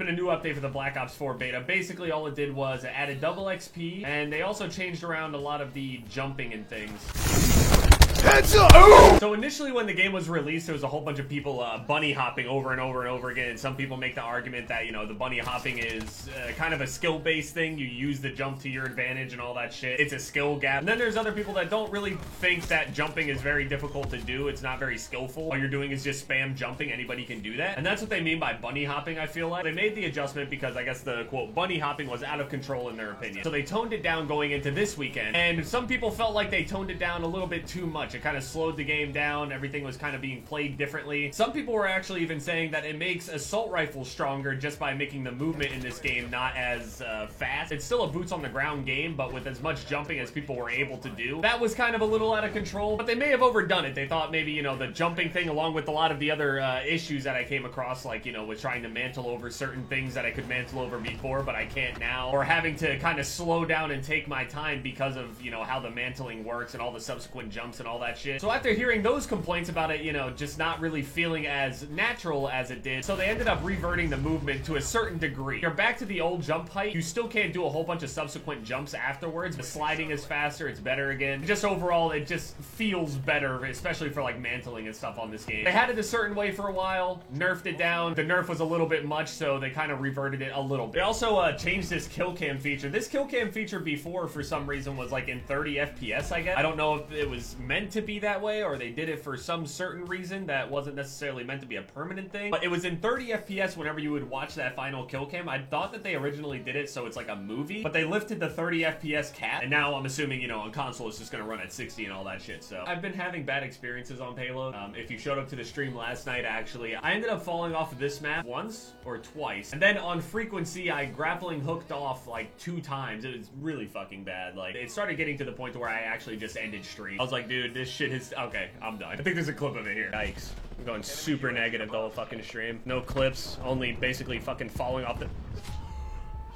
been a new update for the Black Ops 4 beta. Basically, all it did was it added double XP, and they also changed around a lot of the jumping and things. Heads up! So initially when the game was released, there was a whole bunch of people bunny hopping over and over and over again. And some people make the argument that, you know, the bunny hopping is kind of a skill-based thing. You use the jump to your advantage and all that shit. It's a skill gap. And then there's other people that don't really think that jumping is very difficult to do. It's not very skillful. All you're doing is just spam jumping. Anybody can do that. And that's what they mean by bunny hopping, I feel like. They made the adjustment because I guess the, quote, bunny hopping was out of control in their opinion. So they toned it down going into this weekend. And some people felt like they toned it down a little bit too much. It kind of slowed the game down. Everything was kind of being played differently. Some people were actually even saying that it makes assault rifles stronger just by making the movement in this game not as fast. It's still a boots on the ground game, but with as much jumping as people were able to do. That was kind of a little out of control, but they may have overdone it. They thought maybe, you know, the jumping thing along with a lot of the other issues that I came across, like, you know, with trying to mantle over certain things that I could mantle over before, but I can't now, or having to kind of slow down and take my time because of, you know, how the mantling works and all the subsequent jumps and all that shit. So after hearing those complaints about it, you know, just not really feeling as natural as it did, so they ended up reverting the movement to a certain degree. You're back to the old jump height. You still can't do a whole bunch of subsequent jumps afterwards. The sliding is faster. It's better again. Just overall, it just feels better, especially for like mantling and stuff on this game. They had it a certain way for a while, nerfed it down. The nerf was a little bit much, so they kind of reverted it a little bit. They also changed this kill cam feature. This kill cam feature before, for some reason, was like in 30 FPS, I guess. I don't know if it was meant to be that way or they did it for some certain reason that wasn't necessarily meant to be a permanent thing, but it was in 30 FPS whenever you would watch that final kill cam. I thought that they originally did it so it's like a movie, but they lifted the 30 FPS cap, and now I'm assuming, you know, on console it's just gonna run at 60 and all that shit. So I've been having bad experiences on Payload. If you showed up to the stream last night, actually, I ended up falling off of this map once or twice, and then on Frequency I grappling hooked off like 2 times. It was really fucking bad. Like, it started getting to the point to where I actually just ended stream. I was like, dude, this shit is okay, I'm done. I think there's a clip of it here. Yikes. I'm going super negative the whole fucking stream. No clips, only basically fucking falling off the...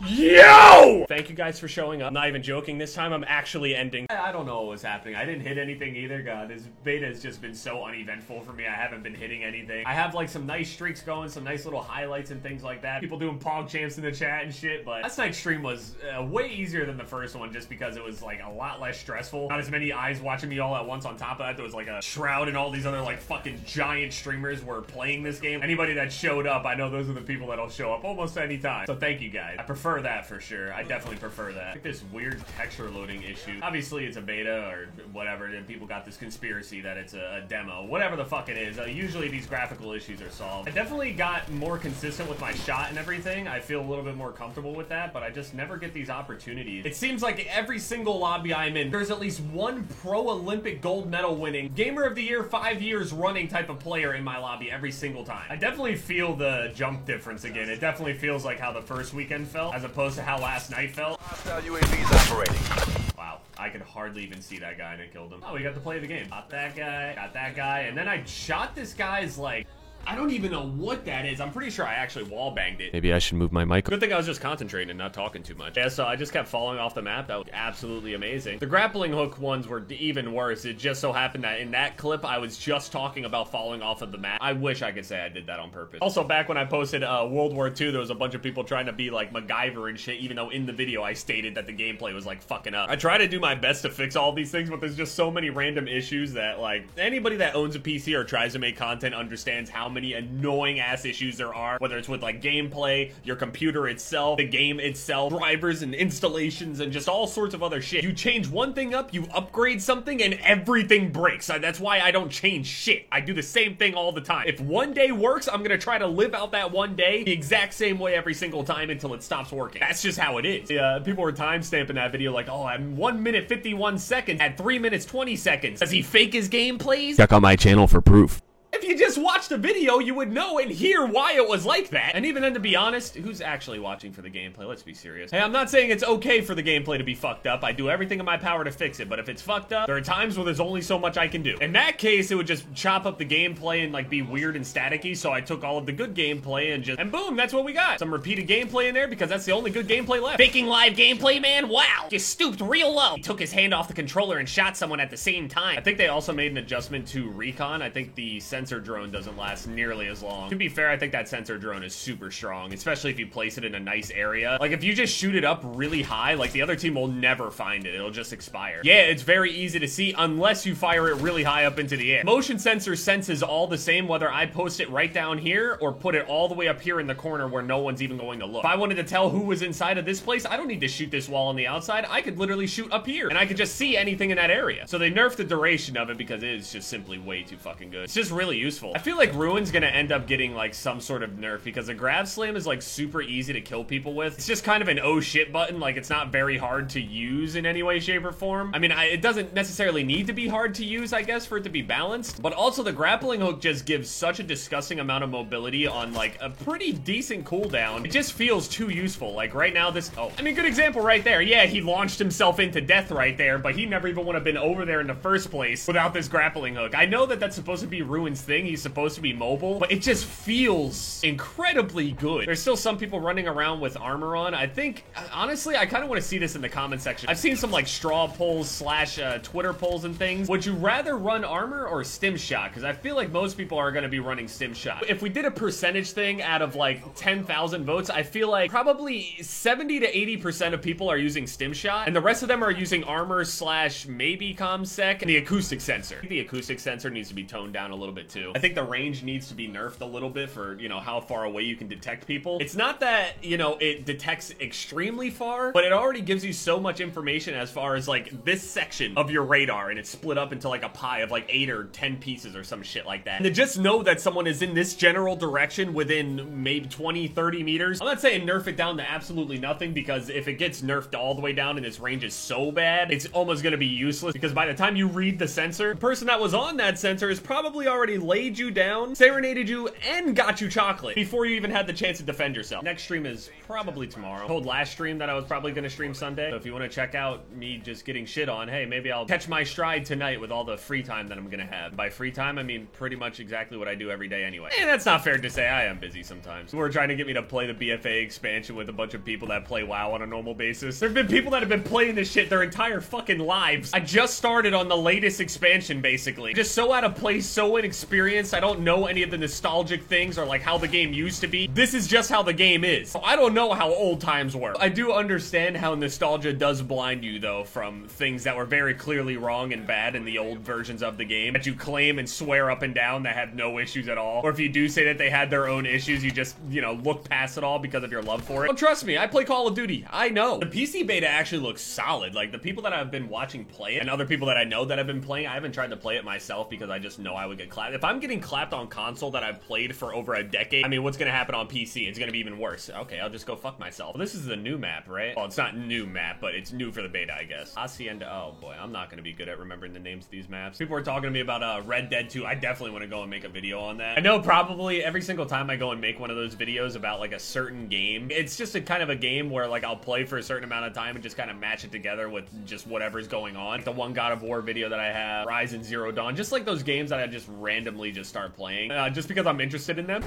Yo! Thank you guys for showing up. I'm not even joking this time. I'm actually ending. I don't know what was happening. I didn't hit anything either. God, this beta has just been so uneventful for me. I haven't been hitting anything. I have like some nice streaks going, some nice little highlights and things like that. People doing pog champs in the chat and shit, but last night's stream was way easier than the first one just because it was like a lot less stressful. Not as many eyes watching me all at once. On top of that, there was like a Shroud and all these other like fucking giant streamers were playing this game. Anybody that showed up, I know those are the people that'll show up almost any time. So thank you guys. I prefer that for sure. I definitely prefer that. Like this weird texture loading issue. Obviously it's a beta or whatever, and people got this conspiracy that it's a demo. Whatever the fuck it is. Usually these graphical issues are solved. I definitely got more consistent with my shot and everything. I feel a little bit more comfortable with that, but I just never get these opportunities. It seems like every single lobby I'm in, there's at least one pro Olympic gold medal winning, Gamer of the Year 5 years running type of player in my lobby every single time. I definitely feel the jump difference again. It definitely feels like how the first weekend felt as opposed to how last night felt. UAVs operating. Wow, I could hardly even see that guy and I killed him. Oh, we got to play the game. Got that guy, and then I shot this guy's like... I don't even know what that is. I'm pretty sure I actually wall banged it. Maybe I should move my mic. Good thing I was just concentrating and not talking too much. Yeah, so I just kept falling off the map. That was absolutely amazing. The grappling hook ones were even worse. It just so happened that in that clip, I was just talking about falling off of the map. I wish I could say I did that on purpose. Also, back when I posted World War II, there was a bunch of people trying to be like MacGyver and shit, even though in the video I stated that the gameplay was like fucking up. I try to do my best to fix all these things, but there's just so many random issues that like anybody that owns a PC or tries to make content understands how many annoying ass issues there are, whether it's with like gameplay, your computer itself, the game itself, drivers and installations, and just all sorts of other shit. You change one thing up, you upgrade something, and everything breaks. That's why I don't change shit. I do the same thing all the time. If one day works, I'm gonna try to live out that one day the exact same way every single time until it stops working. That's just how it is. People were timestamping that video like, oh, I'm 1 minute 51 seconds at 3 minutes 20 seconds. Does he fake his gameplays? Check out my channel for proof. If you just watched the video, you would know and hear why it was like that. And even then, to be honest, who's actually watching for the gameplay? Let's be serious. Hey, I'm not saying it's okay for the gameplay to be fucked up. I do everything in my power to fix it, but if it's fucked up, there are times where there's only so much I can do. In that case, it would just chop up the gameplay and like be weird and staticky, so I took all of the good gameplay and boom, that's what we got. Some repeated gameplay in there because that's the only good gameplay left. Faking live gameplay, man? Wow. Just stooped real low. He took his hand off the controller and shot someone at the same time. I think they also made an adjustment to recon. I think the sensor drone doesn't last nearly as long. To be fair, I think that sensor drone is super strong, especially if you place it in a nice area. Like, if you just shoot it up really high, like, the other team will never find it. It'll just expire. Yeah, it's very easy to see unless you fire it really high up into the air. Motion sensor senses all the same whether I post it right down here or put it all the way up here in the corner where no one's even going to look. If I wanted to tell who was inside of this place, I don't need to shoot this wall on the outside. I could literally shoot up here and I could just see anything in that area. So they nerfed the duration of it because it is just simply way too fucking good. It's just really useful. I feel like Ruin's gonna end up getting like some sort of nerf because the grab slam is like super easy to kill people with. It's just kind of an oh shit button. Like, it's not very hard to use in any way, shape, or form. I mean, it doesn't necessarily need to be hard to use, I guess, for it to be balanced. But also the grappling hook just gives such a disgusting amount of mobility on like a pretty decent cooldown. It just feels too useful. Like right now this, oh, I mean, good example right there. Yeah, he launched himself into death right there, but he never even would have been over there in the first place without this grappling hook. I know that that's supposed to be Ruin's thing. He's supposed to be mobile, but it just feels incredibly good. There's still some people running around with armor on. I think, honestly, I kind of want to see this in the comment section. I've seen some like straw polls slash Twitter polls and things. Would you rather run armor or stim shot? Because I feel like most people are going to be running stim shot. If we did a percentage thing out of like 10,000 votes, I feel like probably 70 to 80% of people are using stim shot, and the rest of them are using armor slash maybe comsec and the acoustic sensor. The acoustic sensor needs to be toned down a little bit too. I think the range needs to be nerfed a little bit for, you know, how far away you can detect people. It's not that, you know, it detects extremely far, but it already gives you so much information as far as like this section of your radar, and it's split up into like a pie of like 8 or 10 pieces or some shit like that. And to just know that someone is in this general direction within maybe 20, 30 meters. I'm not saying nerf it down to absolutely nothing, because if it gets nerfed all the way down and its range is so bad, it's almost gonna be useless, because by the time you read the sensor, the person that was on that sensor has probably already laid you down, serenaded you, and got you chocolate before you even had the chance to defend yourself. Next stream is probably tomorrow. I told last stream that I was probably gonna stream Sunday, so if you want to check out me just getting shit on, hey, maybe I'll catch my stride tonight with all the free time that I'm gonna have. By free time, I mean pretty much exactly what I do every day anyway. And that's not fair to say. I am busy sometimes. We're trying to get me to play the BFA expansion with a bunch of people that play WoW on a normal basis. There have been people that have been playing this shit their entire fucking lives. I just started on the latest expansion, basically. Just so out of place, so inexperienced. I don't know any of the nostalgic things or like how the game used to be. This is just how the game is. I don't know how old times were. I do understand how nostalgia does blind you, though, from things that were very clearly wrong and bad in the old versions of the game that you claim and swear up and down that had no issues at all. Or if you do say that they had their own issues, you just, you know, look past it all because of your love for it. Oh, trust me, I play Call of Duty. I know. The PC beta actually looks solid. Like, the people that I've been watching play it and other people that I know that have been playing, I haven't tried to play it myself because I just know I would get clapped. If I'm getting clapped on console that I've played for over a decade, I mean, what's gonna happen on PC? It's gonna be even worse. Okay, I'll just go fuck myself. Well, this is the new map, right? Well, it's not new map, but it's new for the beta, I guess. Hacienda. Oh boy, I'm not gonna be good at remembering the names of these maps. People were talking to me about Red Dead 2. I definitely want to go and make a video on that. I know probably every single time I go and make one of those videos about like a certain game, it's just a kind of a game where like I'll play for a certain amount of time and just kind of match it together with just whatever's going on. Like the one God of War video that I have, Horizon Zero Dawn, just like those games that I just randomly just start playing, just because I'm interested in them.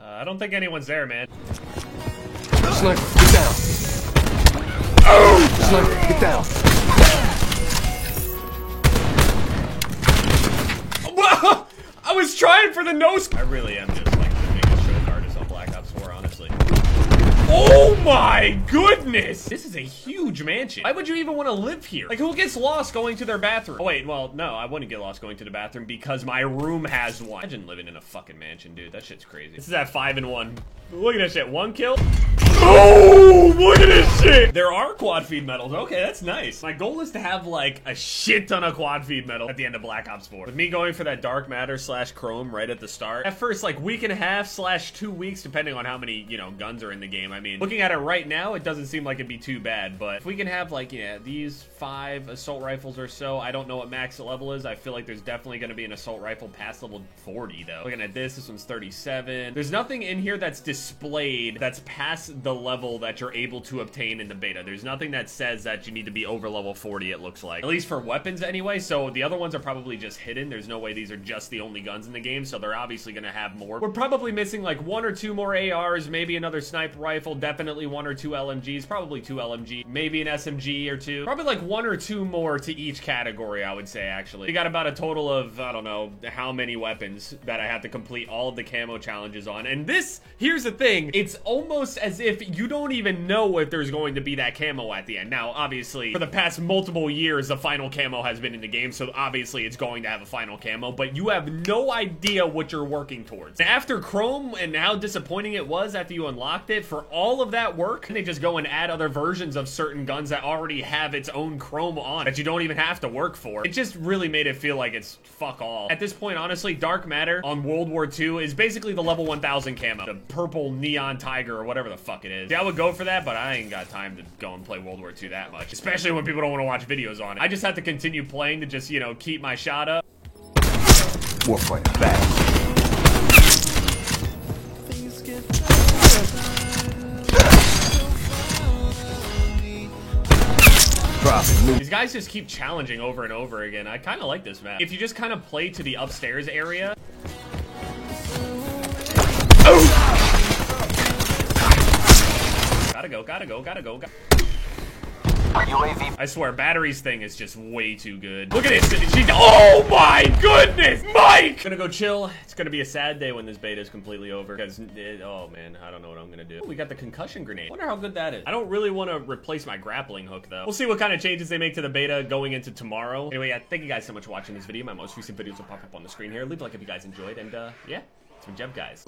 I don't think anyone's there, man. Sniper, get down. Oh! Sniper, get down. I was trying for the nose. I really am just like the biggest choke artist on Black Ops 4, honestly. Oh my goodness! This is a huge mansion. Why would you even want to live here? Like, who gets lost going to their bathroom? Oh wait, well, no, I wouldn't get lost going to the bathroom because my room has one. Imagine living in a fucking mansion, dude. That shit's crazy. This is at 5-1. Look at that shit. 1 kill. Oh, look at this shit. There are quad feed medals. Okay, that's nice. My goal is to have like a shit ton of quad feed medals at the end of Black Ops 4. With me going for that dark matter slash chrome right at the start. At first, like week and a half slash 2 weeks, depending on how many, you know, guns are in the game. I mean, looking at it right now, it doesn't seem like it'd be too bad, but if we can have like, yeah, these 5 assault rifles or so, I don't know what max level is. I feel like there's definitely going to be an assault rifle past level 40 though. Looking at this one's 37. There's nothing in here that's displayed that's past the level that you're able to obtain in the beta. There's nothing that says that you need to be over level 40, it looks like. At least for weapons anyway, so the other ones are probably just hidden. There's no way these are just the only guns in the game, so they're obviously gonna have more. We're probably missing like 1 or 2 more ARs, maybe another sniper rifle, definitely 1 or 2 LMGs, probably 2 LMG, maybe an SMG or 2. Probably like 1 or 2 more to each category, I would say, actually. We got about a total of, I don't know, how many weapons that I have to complete all of the camo challenges on. And this, here's the thing, it's almost as if you don't even know if there's going to be that camo at the end. Now, obviously, for the past multiple years, the final camo has been in the game, so obviously it's going to have a final camo, but you have no idea what you're working towards. After Chrome and how disappointing it was after you unlocked it, for all of that work, they just go and add other versions of certain guns that already have its own Chrome on that you don't even have to work for. It just really made it feel like it's fuck all. At this point, honestly, Dark Matter on World War II is basically the level 1000 camo. The purple neon tiger or whatever the fuck it is. Yeah, I would go for that, but I ain't got time to go and play World War II that much. Especially when people don't want to watch videos on it. I just have to continue playing to just, you know, keep my shot up. Warfighter, back. These guys just keep challenging over and over again. I kind of like this map. If you just kind of play to the upstairs area. Gotta go, gotta go, gotta go. UAV. I swear, Battery's thing is just way too good. Look at this. Oh my goodness, Mike! Gonna go chill. It's gonna be a sad day when this beta is completely over. Because, oh man, I don't know what I'm gonna do. We got the concussion grenade. Wonder how good that is. I don't really want to replace my grappling hook, though. We'll see what kind of changes they make to the beta going into tomorrow. Anyway, yeah, thank you guys so much for watching this video. My most recent videos will pop up on the screen here. Leave a like if you guys enjoyed. And, yeah, it's been Jeb, guys.